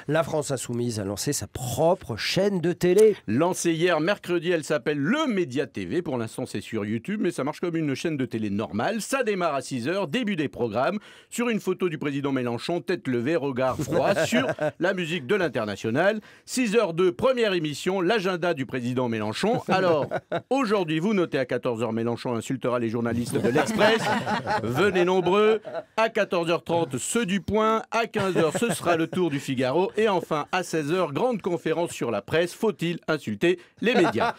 La France Insoumise a lancé sa propre chaîne de télé. Lancée hier mercredi, elle s'appelle Le Média TV. Pour l'instant, c'est sur YouTube, mais ça marche comme une chaîne de télé normale. Ça démarre à 6h, début des programmes, sur une photo du président Mélenchon, tête levée, regard froid, sur la musique de l'International. 6h02, première émission, l'agenda du président Mélenchon. Alors, aujourd'hui, vous notez à 14h, Mélenchon insultera les journalistes de l'Express. Venez nombreux. À 14h30, ceux du Point. À 15h, ce sera le tour du Figaro. Et enfin, à 16h, grande conférence sur la presse. Faut-il insulter les médias?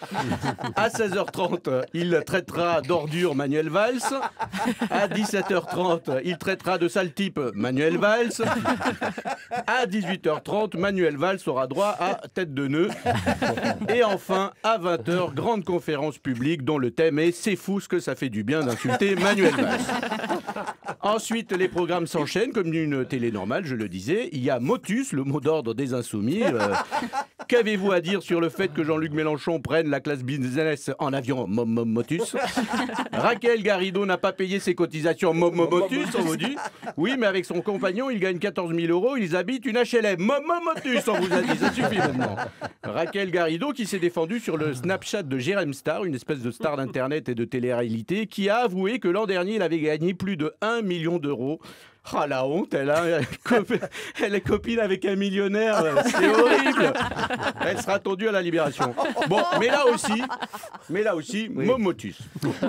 À 16h30, il traitera d'ordure Manuel Valls. À 17h30, il traitera de sale type Manuel Valls. À 18h30, Manuel Valls aura droit à tête de nœud. Et enfin, à 20h, grande conférence publique dont le thème est « C'est fou ce que ça fait du bien d'insulter Manuel Valls ». Ensuite, les programmes s'enchaînent comme une télé normale, je le disais. Il y a Motus, le mot d'ordre des Insoumis. Qu'avez-vous à dire sur le fait que Jean-Luc Mélenchon prenne la classe business en avion Motus? Raquel Garrido n'a pas payé ses cotisations Motus, on vous dit. Oui, mais avec son compagnon, il gagne 14 000 €, ils habitent une HLM Motus, on vous a dit, ça suffit maintenant. Raquel Garrido qui s'est défendue sur le Snapchat de Jérém Star, une espèce de star d'internet et de télé-réalité, qui a avoué que l'an dernier, il avait gagné plus de 1 million d'euros. Ah, la honte, elle est copine avec un millionnaire, c'est horrible. Elle sera tendue à la Libération. Bon, mais là aussi, oui. Motus.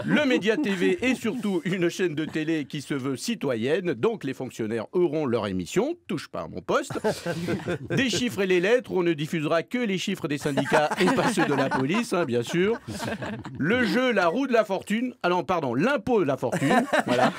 Le Média TV est surtout une chaîne de télé qui se veut citoyenne, donc les fonctionnaires auront leur émission, touche pas à mon poste. Des chiffres et les lettres, on ne diffusera que les chiffres des syndicats et pas ceux de la police, hein, bien sûr. Le jeu, la roue de la fortune, l'impôt de la fortune, voilà.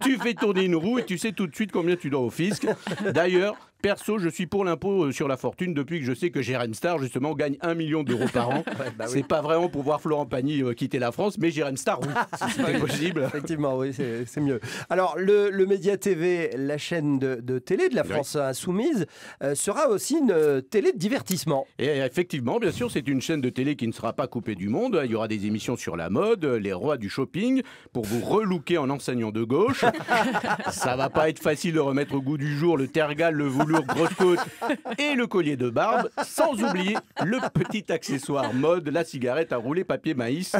Tu fais tourner une roue et tu sais tout de suite combien tu dois au fisc. D'ailleurs, perso, je suis pour l'impôt sur la fortune depuis que je sais que Jérém Star, justement, gagne 1 million d'euros par an. Ouais, bah oui. C'est pas vraiment pour voir Florent Pagny quitter la France, mais Jérém Star, oui, c'est possible. Effectivement, oui, c'est mieux. Alors, le Média TV, la chaîne de télé de la France Insoumise, sera aussi une télé de divertissement. Et effectivement, bien sûr, c'est une chaîne de télé qui ne sera pas coupée du monde. Il y aura des émissions sur la mode, les rois du shopping, pour vous relooker en enseignant de gauche. Ça va pas être facile de remettre au goût du jour le tergal, le velours, grosse côte et le collier de barbe, sans oublier le petit accessoire mode, la cigarette à rouler papier maïs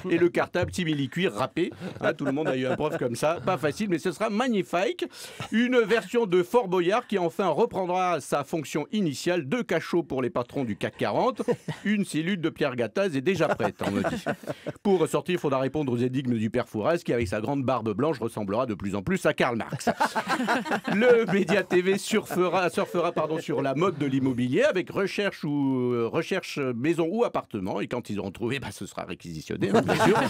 et le cartable simili-cuir râpé. Hein, tout le monde a eu un prof comme ça, pas facile, mais ce sera magnifique. Une version de Fort Boyard qui enfin reprendra sa fonction initiale, 2 cachots pour les patrons du CAC 40. Une cellule de Pierre Gattaz est déjà prête, on me dit. Pour ressortir, il faudra répondre aux énigmes du père Fouras qui, avec sa grande barbe blanche, ressemblera de plus en plus à Karl Marx. Le Média TV surfera sur la mode de l'immobilier avec recherche maison ou appartement, et quand ils auront trouvé, ce sera réquisitionné, hein, bien sûr.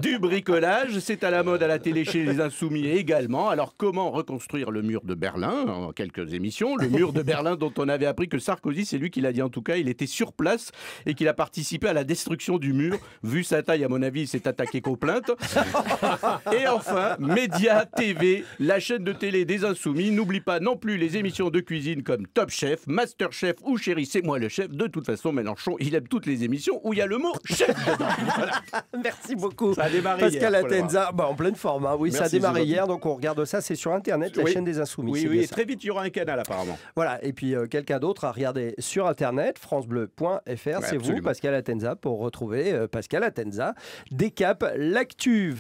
Du bricolage, c'est à la mode à la télé chez les Insoumis également. Alors comment reconstruire le mur de Berlin? En quelques émissions, le mur de Berlin dont on avait appris que Sarkozy, c'est lui qui l'a dit en tout cas, il était sur place et qu'il a participé à la destruction du mur. Vu sa taille, à mon avis, il s'est attaqué qu'aux plaintes. Et enfin, Média TV, la chaîne de télé des Insoumis. N'oublie pas non plus les émissions de cuisine comme Top Chef, Master Chef ou Chérie, c'est moi le chef. De toute façon, Mélenchon, il aime toutes les émissions où il y a le mot chef dedans. Voilà. Merci beaucoup. Ça a démarré Pascal hier, Atenza, en pleine forme. Hein. Oui, merci, ça a démarré hier, donc on regarde ça, c'est sur Internet, la chaîne des Insoumis. Oui, et très vite, il y aura un canal apparemment. Voilà, et puis quelqu'un d'autre a regardé sur Internet, francebleu.fr, c'est vous, Pascal Atenza, pour retrouver Pascal Atenza. Décap l'actu.